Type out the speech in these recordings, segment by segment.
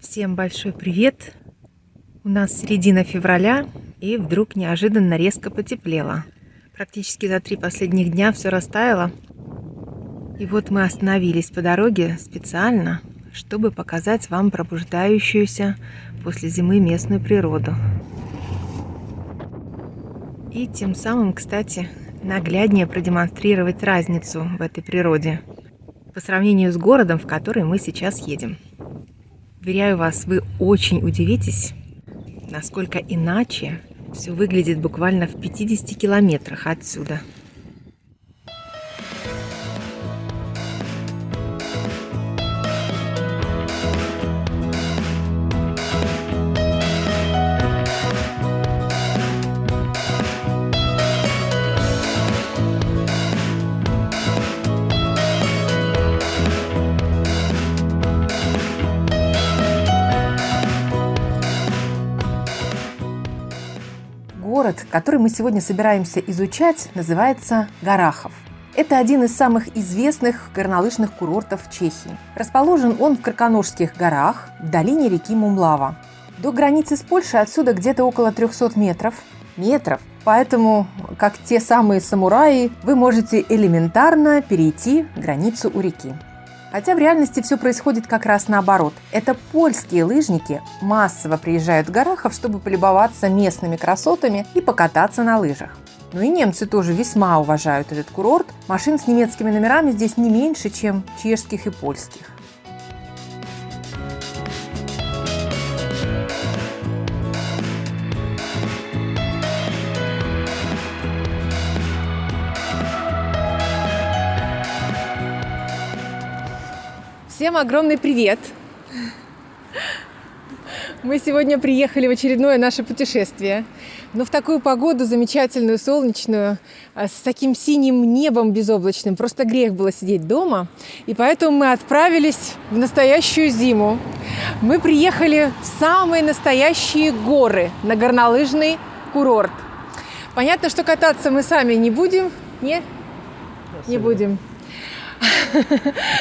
Всем большой привет! У нас середина февраля, и вдруг неожиданно резко потеплело. Практически за 3 последних дня все растаяло. И вот мы остановились по дороге специально, чтобы показать вам пробуждающуюся после зимы местную природу. И тем самым, кстати, нагляднее продемонстрировать разницу в этой природе по сравнению с городом, в который мы сейчас едем. Уверяю вас, вы очень удивитесь, насколько иначе все выглядит буквально в 50 километрах отсюда. Город, который мы сегодня собираемся изучать, называется Гарахов. Это один из самых известных горнолыжных курортов Чехии. Расположен он в Крконожских горах, в долине реки Мумлава. До границы с Польшей отсюда где-то около 300 метров. Поэтому, как те самые самураи, вы можете элементарно перейти границу у реки. Хотя в реальности все происходит как раз наоборот. Это польские лыжники массово приезжают в Гарахов, чтобы полюбоваться местными красотами и покататься на лыжах. Ну и немцы тоже весьма уважают этот курорт. Машин с немецкими номерами здесь не меньше, чем чешских и польских. Всем огромный привет! Мы сегодня приехали в очередное наше путешествие. Но в такую погоду замечательную, солнечную, с таким синим небом безоблачным. Просто грех было сидеть дома. И поэтому мы отправились в настоящую зиму. Мы приехали в самые настоящие горы, на горнолыжный курорт. Понятно, что кататься мы сами не будем. Не будем.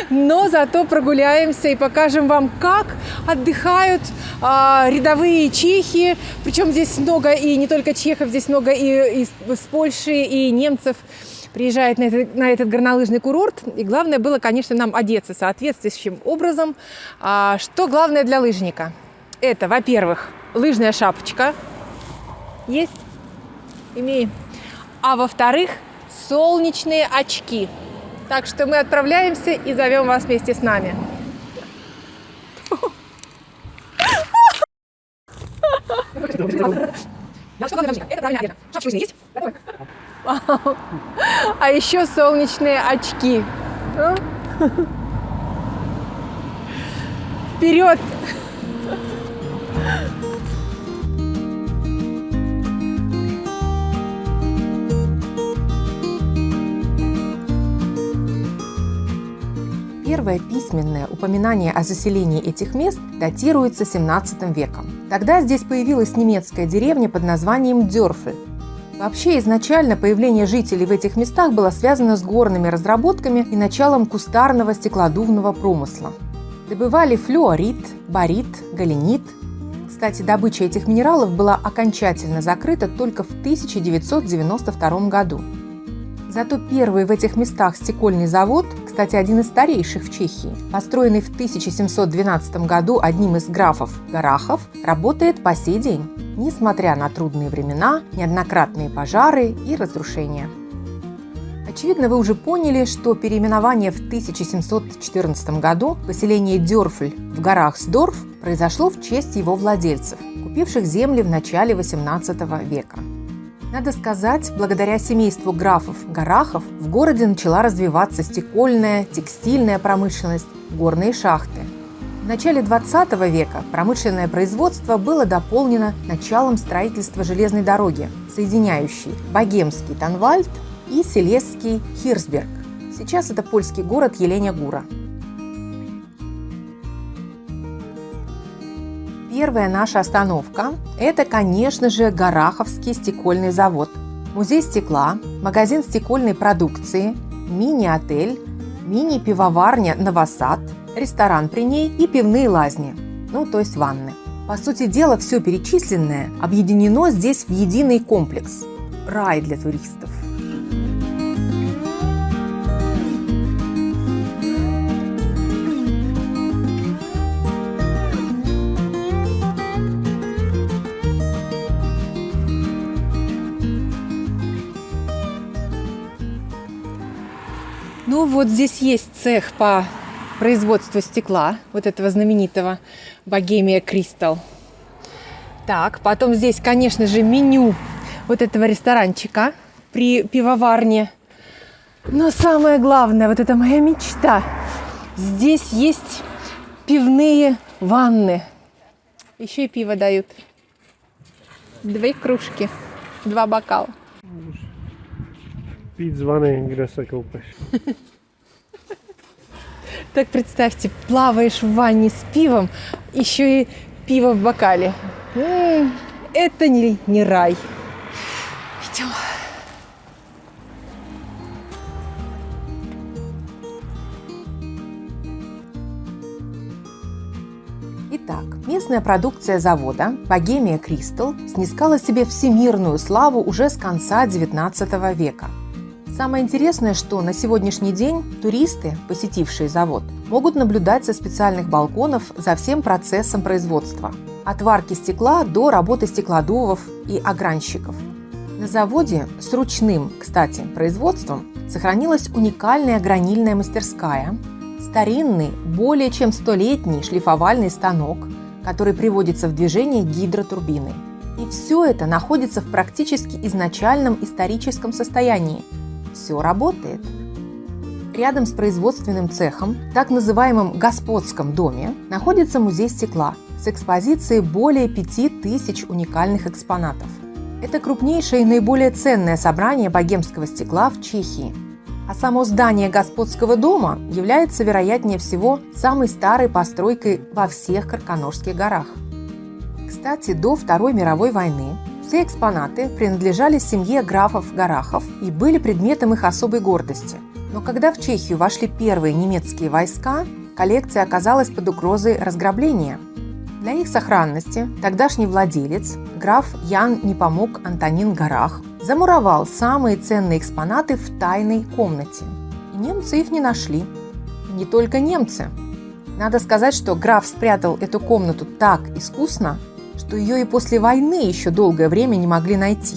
Но зато прогуляемся и покажем вам, как отдыхают рядовые чехи. Причем здесь много и не только чехов, здесь много и из Польши, и немцев приезжает на этот горнолыжный курорт. И главное было, конечно, нам одеться соответствующим образом. Что главное для лыжника? Это, во-первых, лыжная шапочка. Есть? Имеем. А во-вторых, солнечные очки. Так что мы отправляемся и зовем вас вместе с нами. А еще солнечные очки. Вперед! Первое письменное упоминание о заселении этих мест датируется 17 веком. Тогда здесь появилась немецкая деревня под названием Дёрфль. Вообще, изначально появление жителей в этих местах было связано с горными разработками и началом кустарного стеклодувного промысла. Добывали флюорит, барит, галенит. Кстати, добыча этих минералов была окончательно закрыта только в 1992 году. Зато первый в этих местах стекольный завод, кстати, один из старейших в Чехии, построенный в 1712 году одним из графов Гарахов, работает по сей день, несмотря на трудные времена, неоднократные пожары и разрушения. Очевидно, вы уже поняли, что переименование в 1714 году поселения Дёрфль в горах Сдорф произошло в честь его владельцев, купивших земли в начале XVIII века. Надо сказать, благодаря семейству графов Гарахов в городе начала развиваться стекольная, текстильная промышленность, горные шахты. В начале XX века промышленное производство было дополнено началом строительства железной дороги, соединяющей богемский Танвальд и силезский Хирсберг. Сейчас это польский город Еленя-Góra. Первая наша остановка – это, конечно же, Гараховский стекольный завод, музей стекла, магазин стекольной продукции, мини-отель, мини-пивоварня «Новосад», ресторан при ней и пивные лазни. ну то есть ванны. По сути дела, все перечисленное объединено здесь в единый комплекс. Рай для туристов. Ну вот здесь есть цех по производству стекла, вот этого знаменитого Bohemia Crystal. Так, потом здесь, конечно же, меню вот этого ресторанчика при пивоварне. Но самое главное, вот это моя мечта. Здесь есть пивные ванны. Еще и пиво дают. 2 кружки, 2 бокала. Пить звони, где купиш. Так представьте, плаваешь в ванне с пивом, еще и пиво в бокале. Это не рай. Идем. Итак, местная продукция завода Bohemia Crystal снискала себе всемирную славу уже с конца XIX века. Самое интересное, что на сегодняшний день туристы, посетившие завод, могут наблюдать со специальных балконов за всем процессом производства. От варки стекла до работы стеклодувов и огранщиков. На заводе с ручным, кстати, производством сохранилась уникальная гранильная мастерская, старинный, более чем 100-летний шлифовальный станок, который приводится в движение гидротурбиной. И все это находится в практически изначальном историческом состоянии. Все работает. Рядом с производственным цехом, так называемом господском доме, находится музей стекла с экспозицией более 5000 уникальных экспонатов. Это крупнейшее и наиболее ценное собрание богемского стекла в Чехии. А само здание господского дома является, вероятнее всего, самой старой постройкой во всех Карконожских горах. Кстати, до Второй мировой войны все экспонаты принадлежали семье графов Горахов и были предметом их особой гордости. Но когда в Чехию вошли первые немецкие войска, коллекция оказалась под угрозой разграбления. Для их сохранности тогдашний владелец, граф Ян Непомук Антонин Горах, замуровал самые ценные экспонаты в тайной комнате. И немцы их не нашли. И не только немцы. Надо сказать, что граф спрятал эту комнату так искусно, что ее и после войны еще долгое время не могли найти.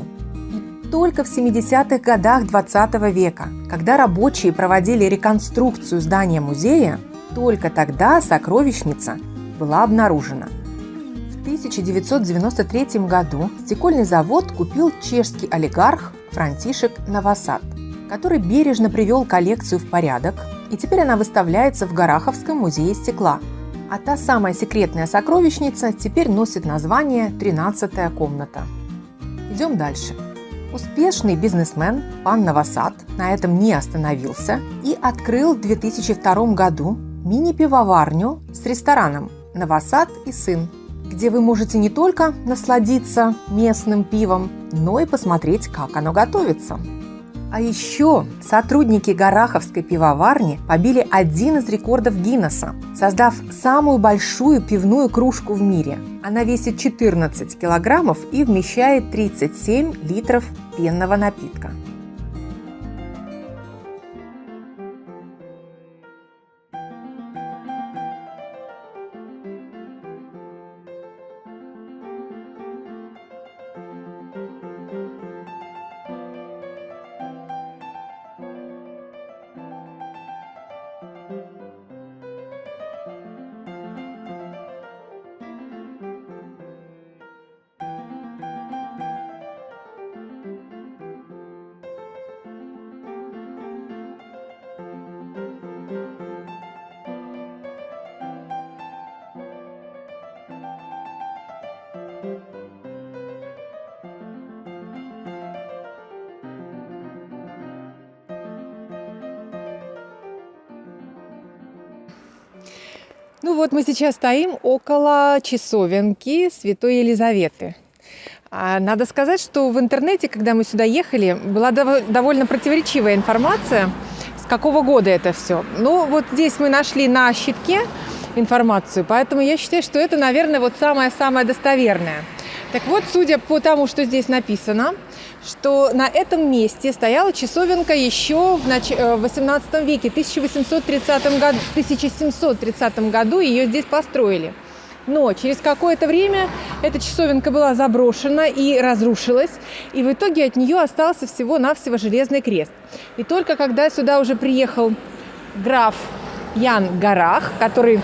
И только в 70-х годах 20 века, когда рабочие проводили реконструкцию здания музея, только тогда сокровищница была обнаружена. В 1993 году стекольный завод купил чешский олигарх Франтишек Новосад, который бережно привел коллекцию в порядок, и теперь она выставляется в Гораховском музее стекла. А та самая секретная сокровищница теперь носит название «13-я комната». Идем дальше. Успешный бизнесмен пан Новосад на этом не остановился и открыл в 2002 году мини-пивоварню с рестораном «Новосад и сын», где вы можете не только насладиться местным пивом, но и посмотреть, как оно готовится. А еще сотрудники Гораховской пивоварни побили один из рекордов Гиннесса, создав самую большую пивную кружку в мире. Она весит 14 килограммов и вмещает 37 литров пенного напитка. Ну вот мы сейчас стоим около часовенки Святой Елизаветы. Надо сказать, что в интернете, когда мы сюда ехали, была довольно противоречивая информация, с какого года это все. Ну вот здесь мы нашли на щитке информацию. Поэтому я считаю, что это, наверное, вот самое-самое достоверное. Так вот, судя по тому, что здесь написано, что на этом месте стояла часовенка еще в XVIII веке, в 1730 году ее здесь построили. Но через какое-то время эта часовенка была заброшена и разрушилась, и в итоге от нее остался всего-навсего железный крест. И только когда сюда уже приехал граф Ян Гарах, который,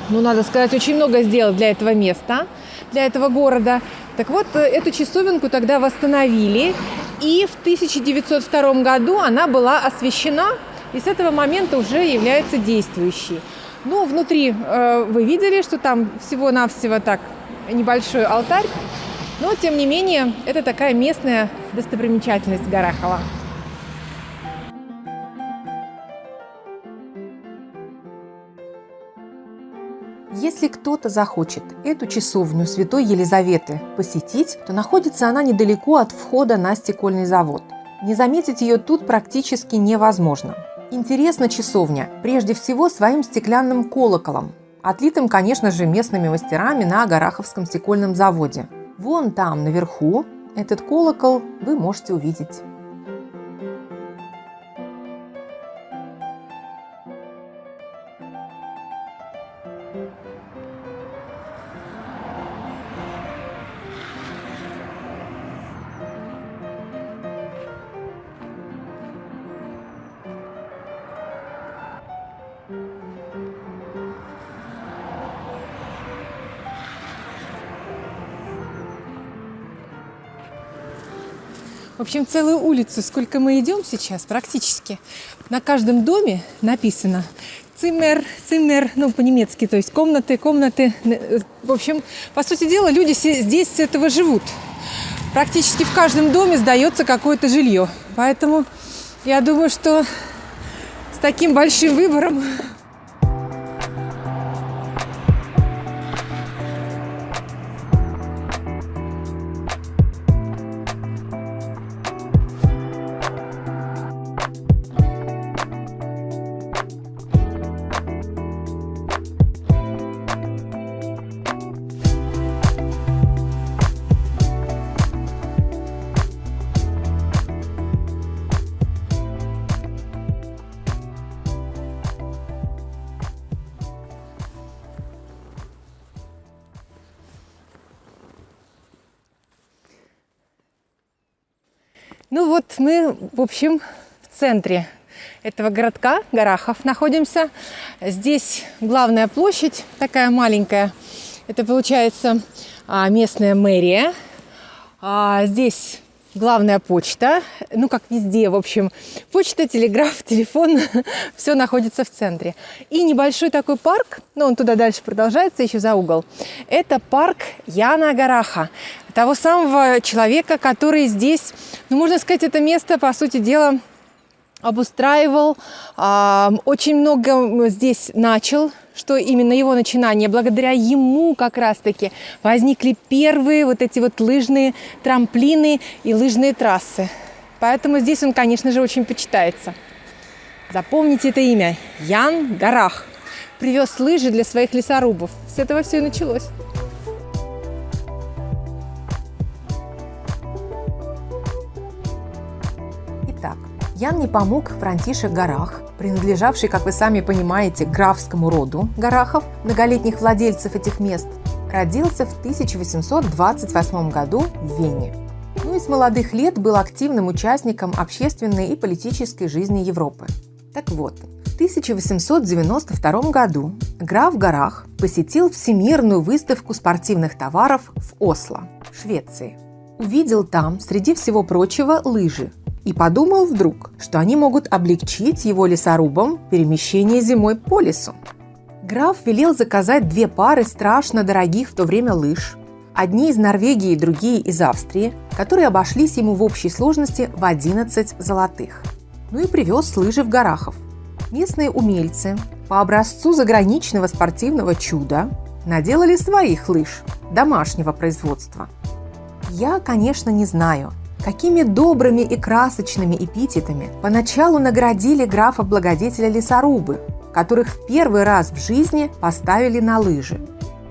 надо сказать, очень много сделал для этого места, для этого города, так вот, эту часовенку тогда восстановили, и в 1902 году она была освящена, и с этого момента уже является действующей. Внутри вы видели, что там всего-навсего так небольшой алтарь, но, тем не менее, это такая местная достопримечательность Гарахова. Если кто-то захочет эту часовню Святой Елизаветы посетить, то находится она недалеко от входа на стекольный завод. Не заметить ее тут практически невозможно. Интересна часовня прежде всего своим стеклянным колоколом, отлитым, конечно же, местными мастерами на Гараховском стекольном заводе. Вон там, наверху, этот колокол вы можете увидеть. В общем, целую улицу, сколько мы идем сейчас, практически, на каждом доме написано «циммер», «циммер», по-немецки, то есть комнаты, комнаты. В общем, по сути дела, люди здесь с этого живут. Практически в каждом доме сдается какое-то жилье. Поэтому я думаю, что с таким большим выбором... Мы, в общем, в центре этого городка Гарахов находимся. Здесь главная площадь, такая маленькая. Это, получается, местная мэрия. Здесь главная почта. Как везде, в общем. Почта, телеграф, телефон. Все находится в центре. И небольшой такой парк, он туда дальше продолжается, еще за угол. Это парк Яна Гараха. Того самого человека, который здесь, можно сказать, это место, по сути дела, обустраивал, очень много здесь начал, что именно его начинание. Благодаря ему как раз-таки возникли первые эти лыжные трамплины и лыжные трассы. Поэтому здесь он, конечно же, очень почитается. Запомните это имя. Ян Гарах. Привез лыжи для своих лесорубов. С этого все и началось. Итак, Ян Непомук Франтишек Гарах, принадлежавший, как вы сами понимаете, графскому роду Гарахов, многолетних владельцев этих мест, родился в 1828 году в Вене. И с молодых лет был активным участником общественной и политической жизни Европы. Так вот, в 1892 году граф Гарах посетил Всемирную выставку спортивных товаров в Осло, в Швеции. Увидел там, среди всего прочего, лыжи. И подумал вдруг, что они могут облегчить его лесорубам перемещение зимой по лесу. Граф велел заказать 2 пары страшно дорогих в то время лыж. Одни из Норвегии, другие из Австрии, которые обошлись ему в общей сложности в 11 золотых. И привез лыжи в Гарахов. Местные умельцы по образцу заграничного спортивного чуда наделали своих лыж домашнего производства. Я, конечно, не знаю, какими добрыми и красочными эпитетами поначалу наградили графа-благодетеля лесорубы. которых в первый раз в жизни поставили на лыжи.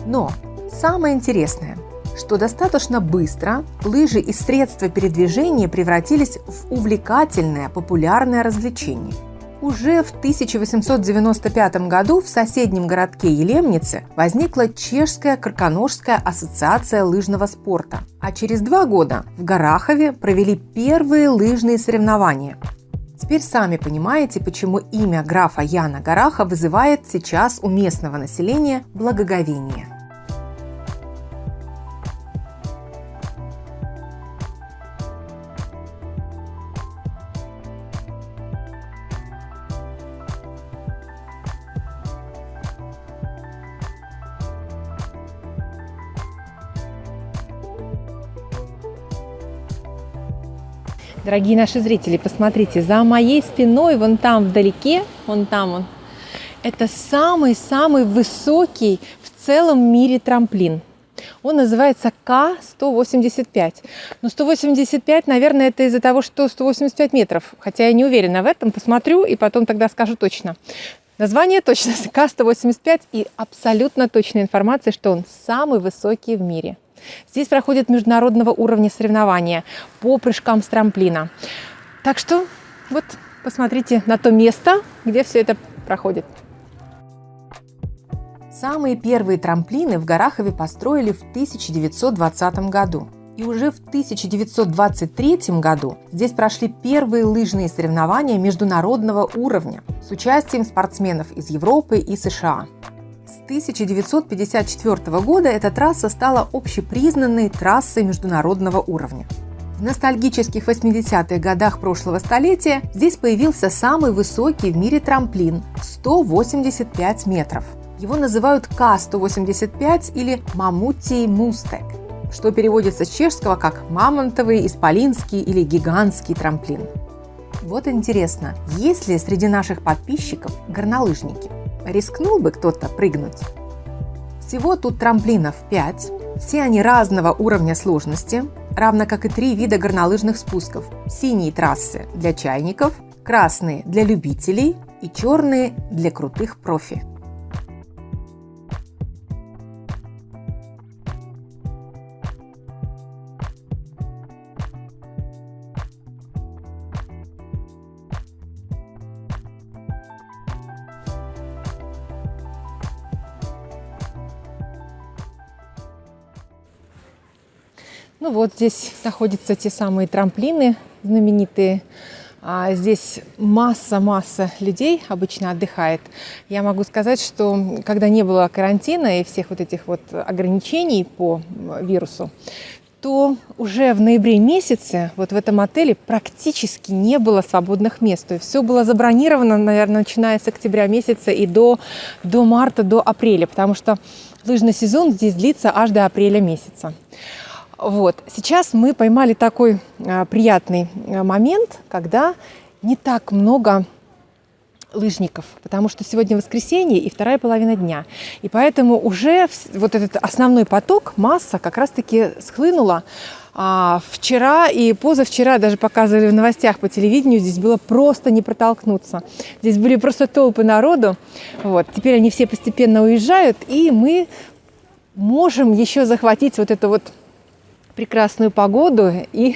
Но самое интересное, что достаточно быстро лыжи из средства передвижения превратились в увлекательное, популярное развлечение. Уже в 1895 году в соседнем городке Елемнице возникла Чешская Крконожская ассоциация лыжного спорта, а через 2 года в Горахове провели первые лыжные соревнования. Теперь сами понимаете, почему имя графа Яна Гараха вызывает сейчас у местного населения благоговение. Дорогие наши зрители, посмотрите, за моей спиной, вон там вдалеке, вон там он, это самый-самый высокий в целом мире трамплин. Он называется К-185. Но 185, наверное, это из-за того, что 185 метров. Хотя я не уверена в этом, посмотрю и потом тогда скажу точно. Название точно К-185 и абсолютно точная информация, что он самый высокий в мире. Здесь проходят международного уровня соревнования по прыжкам с трамплина. Так что вот посмотрите на то место, где все это проходит. Самые первые трамплины в Горахове построили в 1920 году. И уже в 1923 году здесь прошли первые лыжные соревнования международного уровня с участием спортсменов из Европы и США. С 1954 года эта трасса стала общепризнанной трассой международного уровня. В ностальгических 80-х годах прошлого столетия здесь появился самый высокий в мире трамплин – 185 метров. Его называют К-185 или Мамутий Мустек, что переводится с чешского как «мамонтовый», «исполинский» или «гигантский трамплин». Вот интересно, есть ли среди наших подписчиков горнолыжники? Рискнул бы кто-то прыгнуть? Всего тут трамплинов 5, все они разного уровня сложности, равно как и 3 вида горнолыжных спусков. Синие трассы для чайников, красные для любителей и черные для крутых профи. Ну вот здесь находятся те самые трамплины знаменитые. Здесь масса людей обычно отдыхает. Я могу сказать, что когда не было карантина и всех вот этих вот ограничений по вирусу, то уже в ноябре месяце вот в этом отеле практически не было свободных мест. То есть все было забронировано, наверное, начиная с октября месяца и до марта, до апреля, потому что лыжный сезон здесь длится аж до апреля месяца. Вот. Сейчас мы поймали такой приятный момент, когда не так много лыжников, потому что сегодня воскресенье и вторая половина дня. И поэтому уже вот этот основной поток, масса как раз-таки схлынула. Вчера и позавчера даже показывали в новостях по телевидению, здесь было просто не протолкнуться. Здесь были просто толпы народу. Вот. Теперь они все постепенно уезжают, и мы можем еще захватить вот эту вот прекрасную погоду и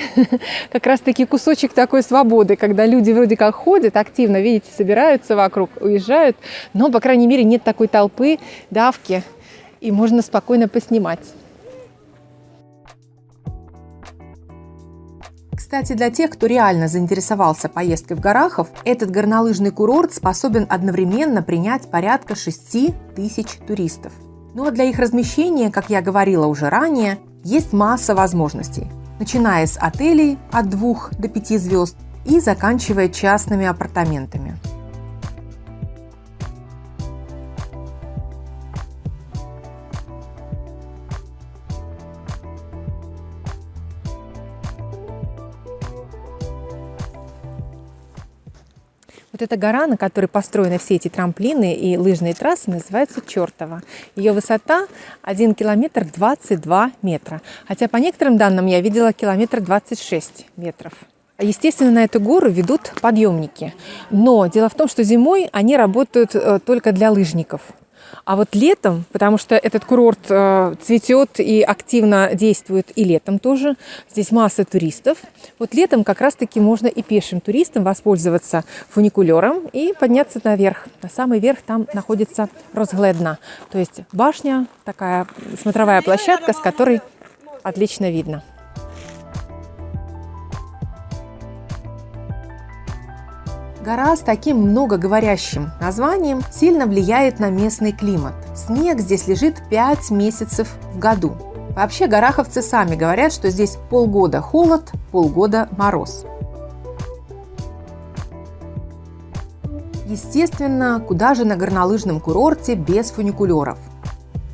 как раз-таки кусочек такой свободы, когда люди вроде как ходят активно, видите, собираются вокруг, уезжают, но, по крайней мере, нет такой толпы, давки, и можно спокойно поснимать. Кстати, для тех, кто реально заинтересовался поездкой в Горахов, этот горнолыжный курорт способен одновременно принять порядка 6 тысяч туристов. Ну а для их размещения, как я говорила уже ранее, есть масса возможностей, начиная с отелей от 2 до 5 звезд и заканчивая частными апартаментами. Вот эта гора, на которой построены все эти трамплины и лыжные трассы, называется Чертова. Ее высота 1 километр 22 метра. Хотя по некоторым данным я видела километр 26 метров. Естественно, на эту гору ведут подъемники. Но дело в том, что зимой они работают только для лыжников. А вот летом, потому что этот курорт цветет и активно действует и летом тоже, здесь масса туристов. Вот летом как раз-таки можно и пешим туристам воспользоваться фуникулером и подняться наверх. На самый верх там находится Розгледна, то есть башня, такая смотровая площадка, с которой отлично видно. Гора с таким многоговорящим названием сильно влияет на местный климат. Снег здесь лежит 5 месяцев в году. Вообще гораховцы сами говорят, что здесь полгода холод, полгода мороз. Естественно, куда же на горнолыжном курорте без фуникулеров?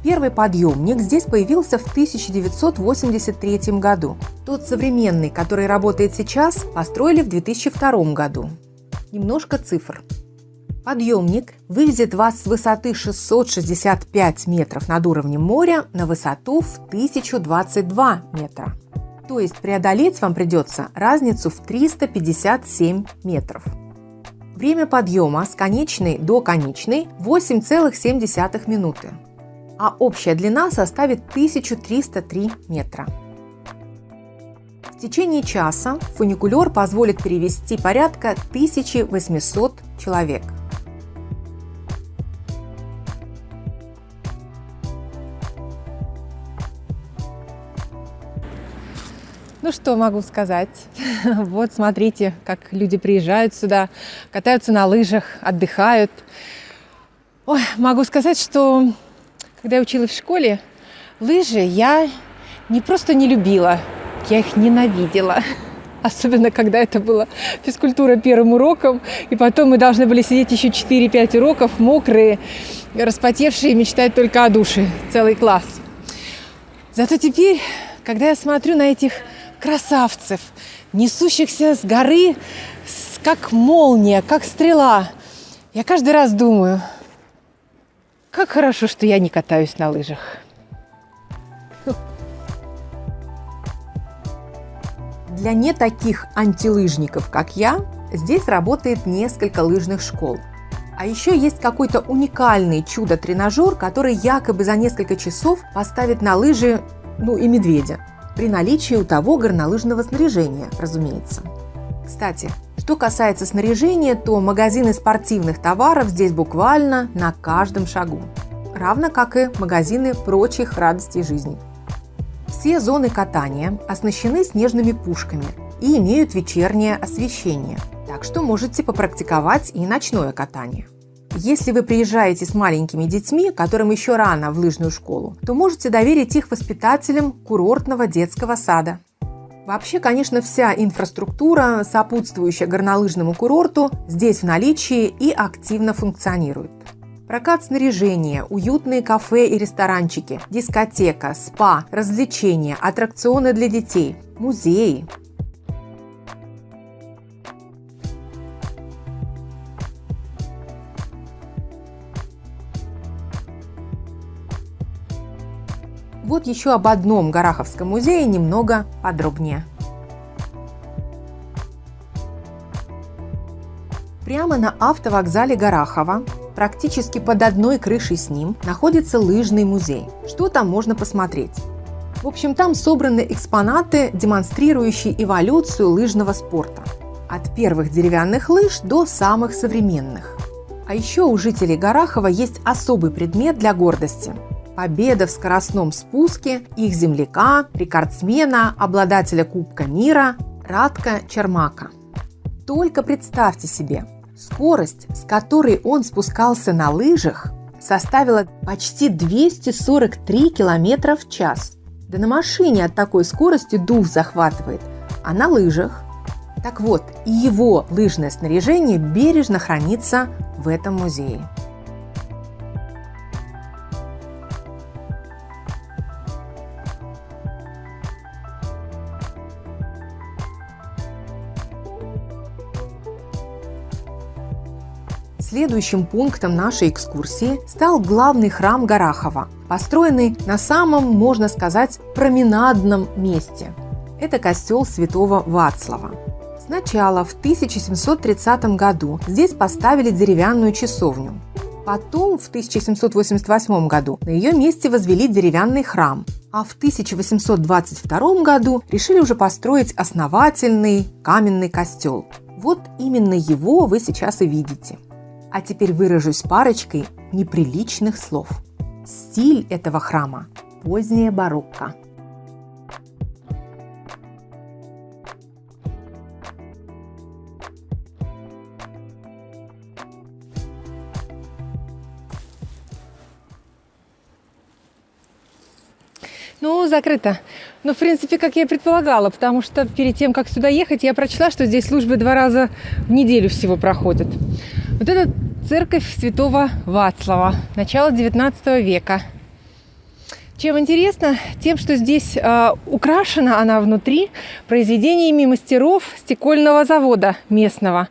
Первый подъемник здесь появился в 1983 году. Тот современный, который работает сейчас, построили в 2002 году. Немножко цифр. Подъемник вывезет вас с высоты 665 метров над уровнем моря на высоту в 1022 метра. То есть преодолеть вам придется разницу в 357 метров. Время подъема с конечной до конечной 8,7 минуты, а общая длина составит 1303 метра. В течение часа фуникулер позволит перевезти порядка 1800 человек. Ну что могу сказать? Вот смотрите, как люди приезжают сюда, катаются на лыжах, отдыхают. Ой, могу сказать, что когда я училась в школе, лыжи я не просто не любила, я их ненавидела. Особенно, когда это была физкультура первым уроком, и потом мы должны были сидеть еще 4-5 уроков, мокрые, распотевшие, и мечтать только о душе. Целый класс. Зато теперь, когда я смотрю на этих красавцев, несущихся с горы, как молния, как стрела, я каждый раз думаю, как хорошо, что я не катаюсь на лыжах. Для не таких антилыжников, как я, здесь работает несколько лыжных школ. А еще есть какой-то уникальный чудо-тренажер, который якобы за несколько часов поставит на лыжи, и медведя. При наличии у того горнолыжного снаряжения, разумеется. Кстати, что касается снаряжения, то магазины спортивных товаров здесь буквально на каждом шагу. Равно как и магазины прочих радостей жизни. Все зоны катания оснащены снежными пушками и имеют вечернее освещение, так что можете попрактиковать и ночное катание. Если вы приезжаете с маленькими детьми, которым еще рано в лыжную школу, то можете доверить их воспитателям курортного детского сада. Вообще, конечно, вся инфраструктура, сопутствующая горнолыжному курорту, здесь в наличии и активно функционирует. Прокат снаряжения, уютные кафе и ресторанчики, дискотека, спа, развлечения, аттракционы для детей, музеи. Вот еще об одном Гораховском музее немного подробнее. Прямо на автовокзале Горахова, практически под одной крышей с ним, находится лыжный музей. Что там можно посмотреть? В общем, там собраны экспонаты, демонстрирующие эволюцию лыжного спорта. От первых деревянных лыж до самых современных. А еще у жителей Горахова есть особый предмет для гордости. Победа в скоростном спуске их земляка, рекордсмена, обладателя Кубка мира Радка Чермака. Только представьте себе, скорость, с которой он спускался на лыжах, составила почти 243 км в час. Да на машине от такой скорости дух захватывает, а на лыжах. Так вот, и его лыжное снаряжение бережно хранится в этом музее. Следующим пунктом нашей экскурсии стал главный храм Горахова, построенный на самом, можно сказать, променадном месте. Это костел Святого Вацлава. Сначала в 1730 году здесь поставили деревянную часовню. Потом в 1788 году на ее месте возвели деревянный храм, а в 1822 году решили уже построить основательный каменный костел. Вот именно его вы сейчас и видите. А теперь выражусь парочкой неприличных слов. Стиль этого храма – поздняя барокко. Ну, закрыто. Ну, в принципе, как я и предполагала, потому что перед тем, как сюда ехать, я прочла, что здесь службы 2 раза в неделю всего проходят. Вот это церковь Святого Вацлава, начало 19 века. Чем интересно? Тем, что здесь украшена она внутри произведениями мастеров стекольного завода местного.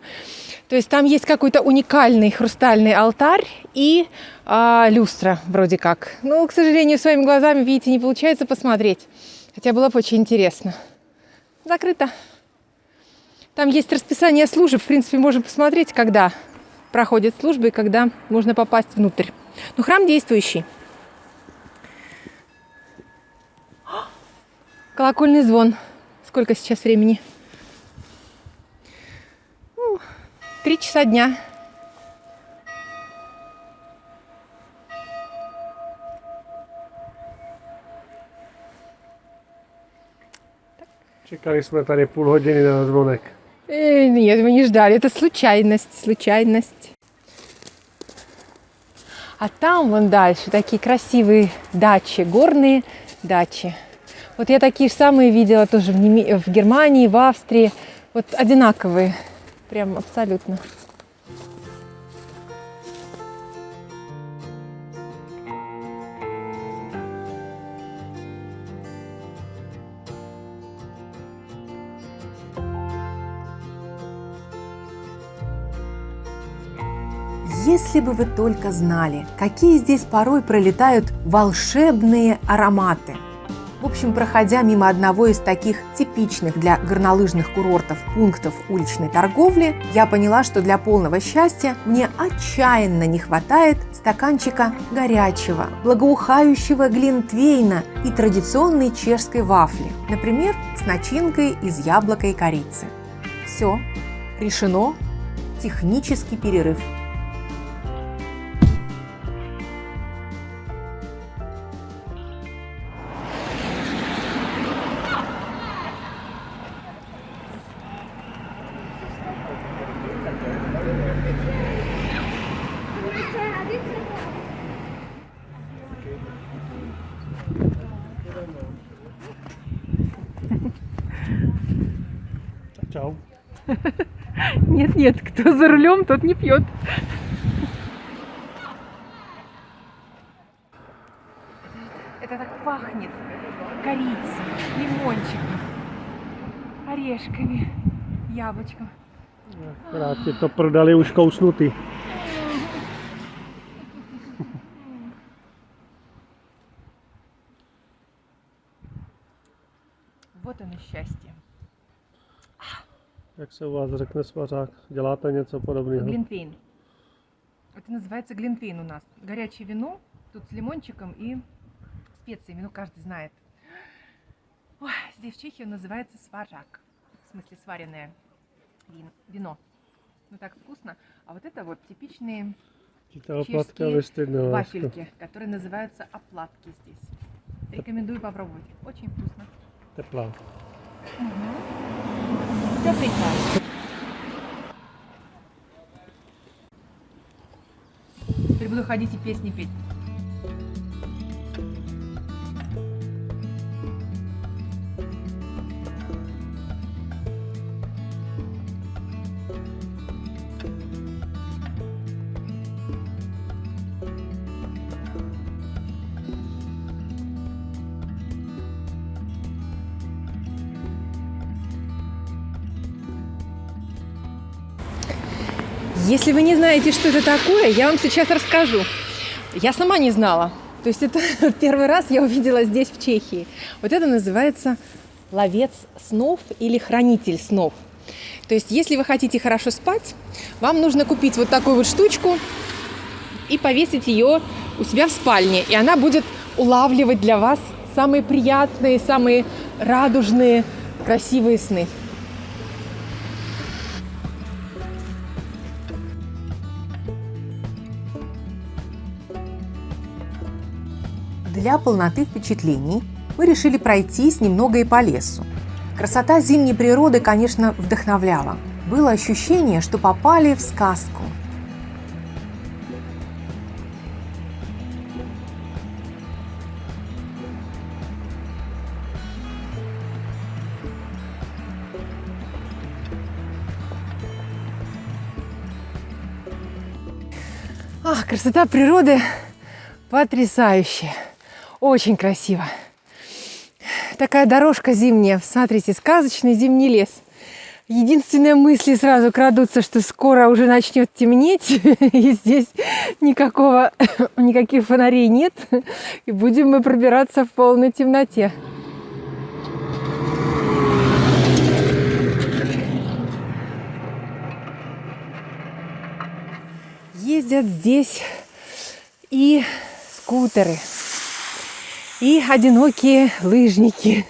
То есть там есть какой-то уникальный хрустальный алтарь и люстра вроде как. Но, к сожалению, своими глазами, видите, не получается посмотреть. Хотя было бы очень интересно. Закрыто. Там есть расписание служб. В принципе, можем посмотреть, когда проходят службы и когда можно попасть внутрь. Но храм действующий. Колокольный звон. Сколько сейчас времени? 3 часа дня. Čekali jsme tady půl hodiny na zvonek. Нет, мы не ждали. Это случайность. А там вон дальше такие красивые дачи, горные дачи. Вот я такие же самые видела тоже в Германии, в Австрии. Вот одинаковые. Прям абсолютно. Если бы вы только знали, какие здесь порой пролетают волшебные ароматы. В общем, проходя мимо одного из таких типичных для горнолыжных курортов пунктов уличной торговли, я поняла, что для полного счастья мне отчаянно не хватает стаканчика горячего, благоухающего глинтвейна и традиционной чешской вафли, например, с начинкой из яблока и корицы. Все, решено, технический перерыв. Čau. Нет, кто за рулем, тот не пьет. Это так пахнет корицей, лимончиком, орешками, яблочком. Akorát ti to prodali už kousnutý. Вот оно счастье. Jak se u vás řekne svařák? Děláte něco podobného? Глинтвейн. Это называется глинтвейн у нас. Горячее вино, тут с лимончиком и специями, ну каждый знает. Ой, здесь в Чехии он называется сважак. В смысле сваренное вино. Ну так вкусно. А вот это вот типичные чешские вафельки, которые называются оплатки здесь. Рекомендую попробовать. Очень вкусно. Teplá. Тепленько. Теперь буду ходить и песни петь. Если вы не знаете, что это такое, я вам сейчас расскажу. Я сама не знала. То есть это первый раз я увидела здесь, в Чехии. Вот это называется ловец снов или хранитель снов. То есть, если вы хотите хорошо спать, вам нужно купить вот такую вот штучку и повесить ее у себя в спальне. И она будет улавливать для вас самые приятные, самые радужные, красивые сны. Для полноты впечатлений мы решили пройтись немного и по лесу. Красота зимней природы, конечно, вдохновляла. Было ощущение, что попали в сказку. Красота природы потрясающая. Очень красиво. Такая дорожка зимняя. Смотрите, сказочный зимний лес. Единственные мысли сразу крадутся, что скоро уже начнет темнеть, и здесь никаких фонарей нет, и будем мы пробираться в полной темноте. Ездят здесь и скутеры, и одинокие лыжники.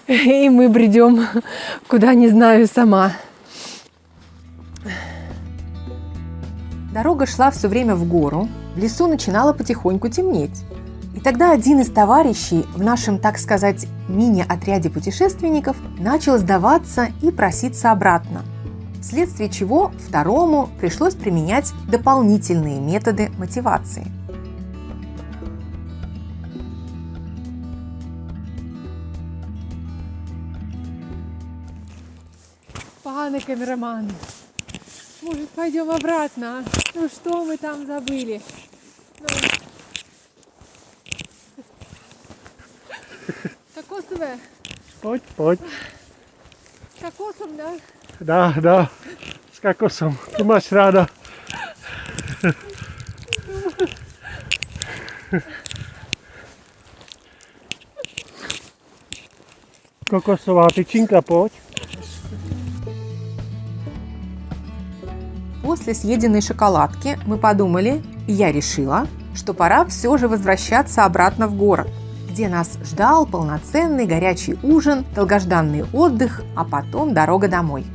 И мы бредем, куда не знаю сама. Дорога шла все время в гору, в лесу начинало потихоньку темнеть. И тогда один из товарищей в нашем, так сказать, мини-отряде путешественников начал сдаваться и проситься обратно, вследствие чего второму пришлось применять дополнительные методы мотивации. Пане камераман, может, пойдем обратно? Ну что мы там забыли? Кокосовое? Pojď. С кокосом, да? Dá. S kokosem. Tu máš ráda. Kokosová tyčinka, pojď. После съеденной шоколадки мы подумали, и я решила, что пора все же возвращаться обратно в город, где нас ждал полноценный горячий ужин, долгожданный отдых, а потом дорога домой.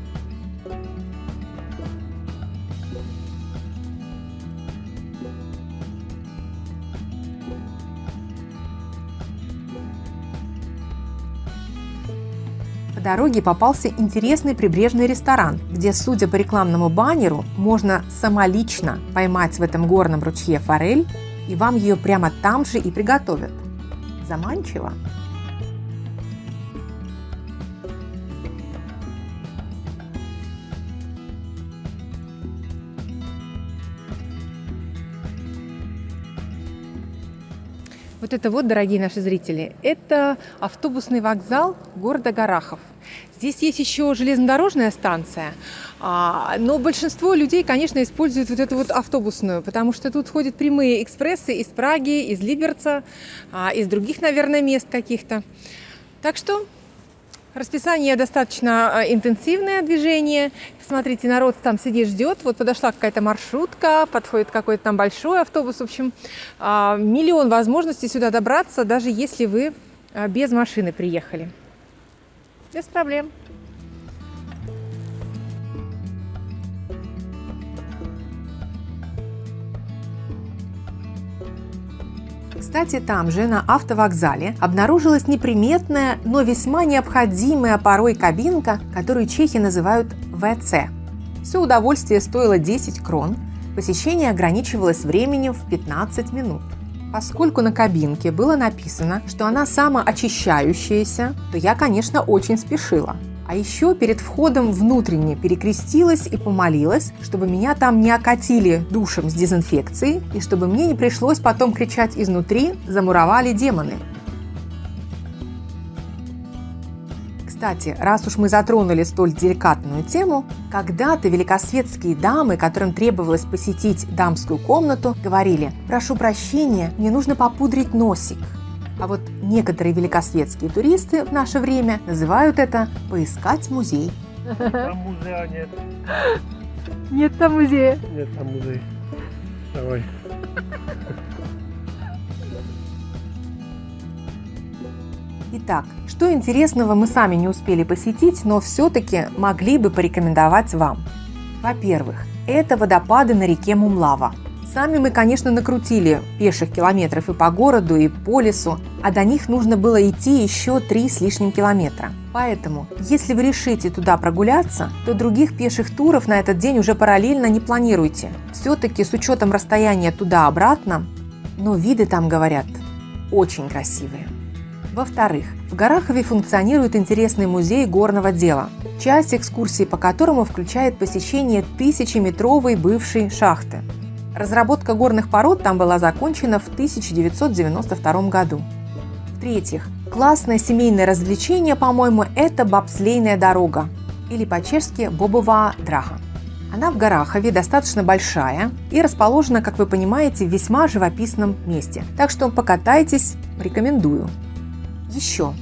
По дороге попался интересный прибрежный ресторан, где, судя по рекламному баннеру, можно самолично поймать в этом горном ручье форель, и вам ее прямо там же и приготовят. Заманчиво. Вот это вот, дорогие наши зрители, это автобусный вокзал города Гарахов. Здесь есть еще железнодорожная станция, но большинство людей, конечно, используют вот эту вот автобусную, потому что тут ходят прямые экспрессы из Праги, из Либерца, из других, наверное, мест каких-то. Так что расписание достаточно интенсивное движение. Смотрите, народ там сидит, ждет. Вот подошла какая-то маршрутка, подходит какой-то там большой автобус. В общем, миллион возможностей сюда добраться, даже если вы без машины приехали. Без проблем. Кстати, там же, на автовокзале, обнаружилась неприметная, но весьма необходимая порой кабинка, которую чехи называют ВЦ. Все удовольствие стоило 10 крон, посещение ограничивалось временем в 15 минут. Поскольку на кабинке было написано, что она самоочищающаяся, то я, конечно, очень спешила. А еще перед входом внутренне перекрестилась и помолилась, чтобы меня там не окатили душем с дезинфекцией и чтобы мне не пришлось потом кричать изнутри «замуровали демоны». Кстати, раз уж мы затронули столь деликатную тему, когда-то великосветские дамы, которым требовалось посетить дамскую комнату, говорили: «Прошу прощения, мне нужно попудрить носик». А вот некоторые великосветские туристы в наше время называют это «поискать музей». Там музея нет. Нет там музея. Нет там музей. Давай. Итак, что интересного мы сами не успели посетить, но все-таки могли бы порекомендовать вам? Во-первых, это водопады на реке Мумлава. Сами мы, конечно, накрутили пеших километров и по городу, и по лесу, а до них нужно было идти еще 3 с лишним километра. Поэтому, если вы решите туда прогуляться, то других пеших туров на этот день уже параллельно не планируйте. Все-таки с учетом расстояния туда-обратно, но виды там, говорят, очень красивые. Во-вторых, в Гарахове функционирует интересный музей горного дела, часть экскурсии по которому включает посещение 1000-метровой бывшей шахты. Разработка горных пород там была закончена в 1992 году. В-третьих, классное семейное развлечение, по-моему, это бобслейная дорога, или по-чешски бобова драга. Она в Гарахове достаточно большая и расположена, как вы понимаете, в весьма живописном месте. Так что покатайтесь, рекомендую. Еще.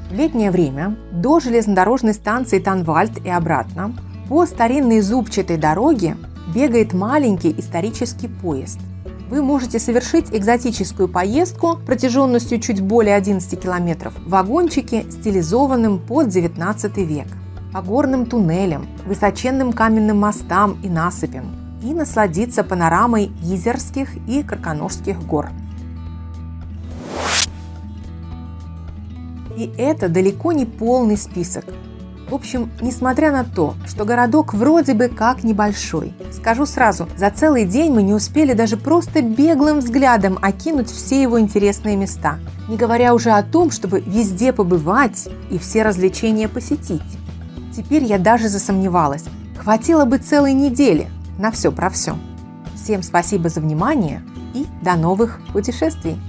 В летнее время до железнодорожной станции Танвальд и обратно по старинной зубчатой дороге бегает маленький исторический поезд. Вы можете совершить экзотическую поездку протяженностью чуть более 11 километров в вагончике, стилизованном под 19 век, по горным туннелям, высоченным каменным мостам и насыпям и насладиться панорамой Изерских и Карканошских гор. И это далеко не полный список. В общем, несмотря на то, что городок вроде бы как небольшой, скажу сразу, за целый день мы не успели даже просто беглым взглядом окинуть все его интересные места, не говоря уже о том, чтобы везде побывать и все развлечения посетить. Теперь я даже засомневалась, хватило бы целой недели на все про все. Всем спасибо за внимание и до новых путешествий!